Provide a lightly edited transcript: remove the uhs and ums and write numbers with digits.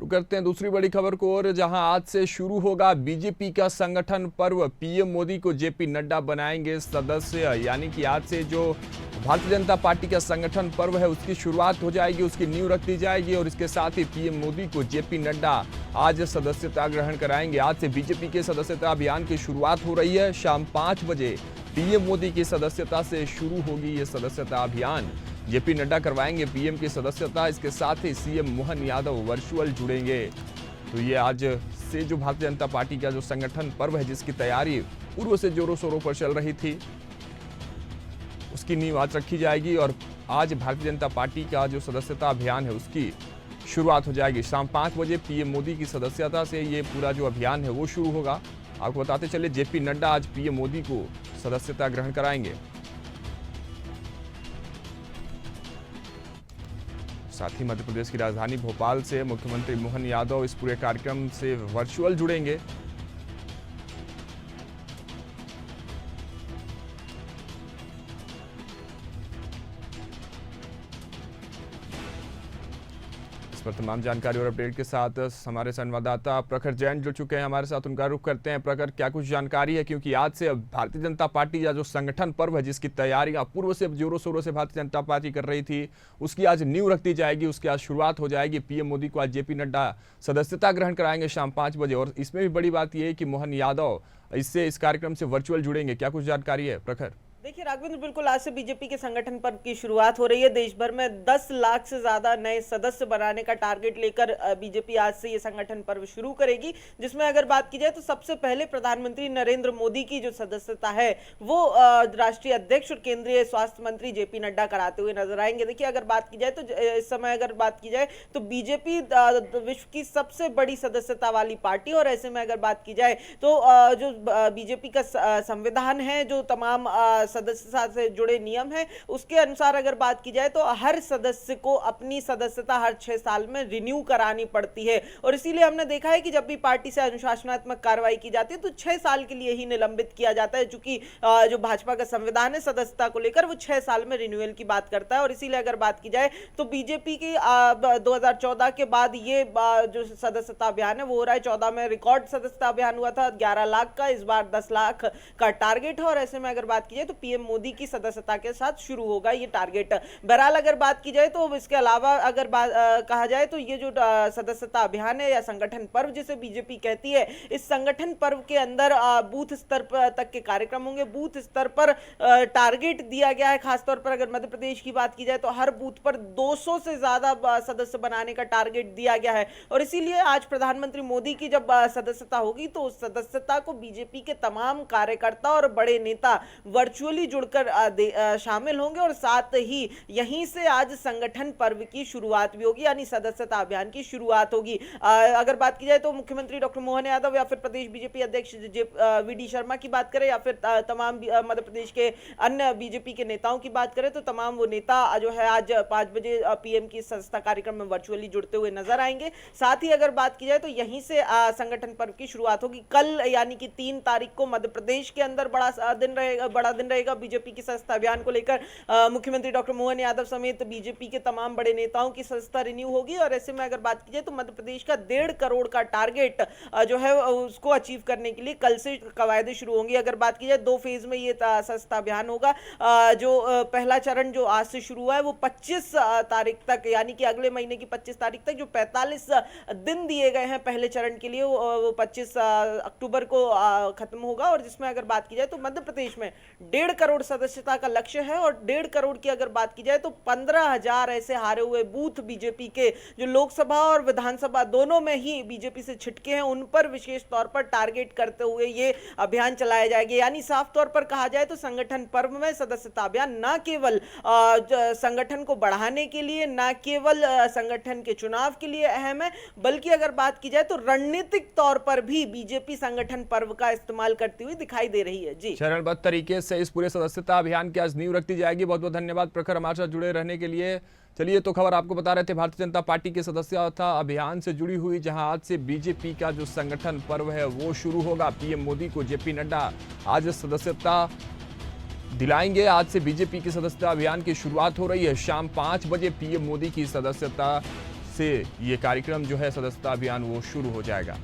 शुरू करते हैं दूसरी बड़ी खबर को और जहां आज से शुरू होगा बीजेपी का संगठन पर्व। पीएम मोदी को जेपी नड्डा बनाएंगे सदस्य, यानी कि आज से जो भारतीय जनता पार्टी का संगठन पर्व है उसकी शुरुआत हो जाएगी, उसकी नींव रख दी जाएगी और इसके साथ ही पीएम मोदी को जेपी नड्डा आज सदस्यता ग्रहण कराएंगे। आज से बीजेपी के सदस्यता अभियान की शुरुआत हो रही है। शाम 5 बजे पीएम मोदी की सदस्यता से शुरू होगी ये सदस्यता अभियान। जेपी नड्डा करवाएंगे पीएम की सदस्यता, इसके साथ ही सीएम मोहन यादव वर्चुअल जुड़ेंगे। तो ये आज से जो भारतीय जनता पार्टी का जो संगठन पर्व है जिसकी तैयारी पूर्व से जोरों शोरों पर चल रही थी, उसकी नींव आज रखी जाएगी और आज भारतीय जनता पार्टी का जो सदस्यता अभियान है उसकी शुरुआत हो जाएगी। शाम 5 बजे पीएम मोदी की सदस्यता से ये पूरा जो अभियान है वो शुरू होगा। आपको बताते चले जेपी नड्डा आज पीएम मोदी को सदस्यता ग्रहण कराएंगे। साथ ही मध्य प्रदेश की राजधानी भोपाल से मुख्यमंत्री मोहन यादव इस पूरे कार्यक्रम से वर्चुअल जुड़ेंगे। इस पर तमाम जानकारी और अपडेट के साथ हमारे संवाददाता प्रखर जैन जुड़ चुके हैं हमारे साथ, उनका रुख करते हैं। प्रखर, क्या कुछ जानकारी है, क्योंकि आज से भारतीय जनता पार्टी का जो संगठन पर्व है जिसकी तैयारियां पूर्व से जोरों शोरों से भारतीय जनता पार्टी कर रही थी, उसकी आज नींव रख दी जाएगी, उसकी आज शुरुआत हो जाएगी। पीएम मोदी को आज जेपी नड्डा सदस्यता ग्रहण कराएंगे शाम 5 बजे और इसमें भी बड़ी बात यह है कि मोहन यादव इस कार्यक्रम से वर्चुअल जुड़ेंगे। क्या कुछ जानकारी है प्रखर? देखिए राघवेंद्र, बिल्कुल आज से बीजेपी के संगठन पर्व की शुरुआत हो रही है। देश भर में 10 लाख से ज्यादा नए सदस्य बनाने का टारगेट लेकर बीजेपी आज से ये संगठन पर्व शुरू करेगी, जिसमें अगर बात की जाए तो सबसे पहले प्रधानमंत्री नरेंद्र मोदी की जो सदस्यता है वो राष्ट्रीय अध्यक्ष और केंद्रीय स्वास्थ्य मंत्री जेपी नड्डा कराते हुए नजर आएंगे। देखिए अगर बात की जाए तो इस समय अगर बात की जाए तो बीजेपी विश्व की सबसे बड़ी सदस्यता वाली पार्टी, और ऐसे में अगर बात की जाए तो जो बीजेपी का संविधान है, जो तमाम सदस्यता से जुड़े नियम है, उसके अनुसार अगर बात की जाए तो हर सदस्य को अपनी सदस्यता हर 6 साल में रिन्यू करानी पड़ती है। और इसीलिए हमने देखा है कि जब भी पार्टी से अनुशासनात्मक कार्रवाई की जाती है तो 6 साल के लिए ही निलंबित किया जाता है, चूंकि जो भाजपा का संविधान है सदस्यता को लेकर वो 6 साल में रिन्यूअल की बात करता है। और इसीलिए अगर बात की जाए तो बीजेपी की 2014 के बाद ये जो सदस्यता अभियान है वो हो रहा है। 14 में रिकॉर्ड सदस्यता अभियान हुआ था 11 लाख का, इस बार 10 लाख का टारगेट है। और ऐसे में अगर बात की जाए तो पीएम मोदी की सदस्यता के साथ शुरू होगा ये टारगेट। बहरहाल अगर बात की जाए तो इसके अलावा अगर कहा जाए तो ये जो सदस्यता अभियान है या संगठन पर्व जिसे बीजेपी कहती है, इस संगठन पर्व के अंदर बूथ स्तर तक के कार्यक्रम होंगे। बूथ स्तर पर टारगेट दिया गया है, खासतौर पर अगर मध्य प्रदेश की बात की जाए तो हर बूथ पर 200 से ज्यादा सदस्य बनाने का टारगेट दिया गया है। और इसीलिए आज प्रधानमंत्री मोदी की जब सदस्यता होगी तो उस सदस्यता को बीजेपी के तमाम कार्यकर्ता और बड़े नेता वर्चुअली जुड़कर शामिल होंगे और साथ ही यहीं से आज संगठन पर्व की शुरुआत भी होगी, यानी सदस्यता अभियान की शुरुआत होगी। अगर बात की जाए तो मुख्यमंत्री डॉक्टर मोहन यादव या फिर प्रदेश बीजेपी अध्यक्ष वीडी शर्मा की बात करें या फिर तमाम मध्य प्रदेश के अन्य बीजेपी के नेताओं की बात करें तो तमाम वो नेता जो है आज 5 बजे पीएम की सदस्यता कार्यक्रम में वर्चुअली जुड़ते हुए नजर आएंगे। साथ ही अगर बात की जाए तो यहीं से संगठन पर्व की शुरुआत होगी। कल यानी कि 3 तारीख को मध्य प्रदेश के अंदर बड़ा दिन रहेगा बीजेपी की सदस्यता अभियान को लेकर। मुख्यमंत्री डॉक्टर मोहन यादव समेत बीजेपी के तमाम बड़े नेताओं की सदस्यता रिन्यू होगी। और ऐसे में अगर बात की जाए तो मध्य प्रदेश का 1.5 करोड़ का टारगेट जो है उसको अचीव करने के लिए कल से कवायदे शुरू होंगी। अगर बात की जाए 2 फेज में ये सदस्यता अभियान होगा। जो पहला चरण जो आज से शुरू हुआ है वो 25 तारीख तक, यानी कि अगले महीने की 25 तारीख तक, जो 45 दिन दिए गए हैं पहले चरण के लिए वो 25 अक्टूबर को खत्म होगा। और जिसमें अगर बात की जाए तो मध्य प्रदेश में 1.5 करोड़ सदस्यता का लक्ष्य है। और 1.5 करोड़ की अगर बात की जाए तो 15,000 ऐसे हारे हुए बूथ बीजेपी के जो लोकसभा और विधानसभा दोनों में ही बीजेपी से छिटके हैं, उन पर विशेष तौर पर टारगेट करते हुए ये अभियान चलाया जाएगा। यानी साफ तौर पर कहा जाए तो संगठन पर्व में सदस्यता अभियान न केवल संगठन को बढ़ाने के लिए, न केवल संगठन के चुनाव के लिए अहम है, बल्कि अगर बात की जाए तो रणनीतिक तौर पर भी बीजेपी संगठन पर्व का इस्तेमाल करती हुई दिखाई दे रही है। जी, चरणबद्ध तरीके से इस पूरे सदस्यता अभियान की आज नींव रखी जाएगी। बहुत बहुत धन्यवाद प्रखर हमारे साथ जुड़े रहने के लिए। चलिए तो खबर आपको बता रहे थे भारतीय जनता पार्टी के सदस्यता अभियान से जुड़ी हुई, जहां आज से बीजेपी का जो संगठन पर्व है वो शुरू होगा। पीएम मोदी को जेपी नड्डा आज सदस्यता दिलाएंगे। आज से बीजेपी की सदस्यता अभियान की शुरुआत हो रही है। शाम 5 बजे पीएम मोदी की सदस्यता से ये कार्यक्रम जो है सदस्यता अभियान वो शुरू हो जाएगा।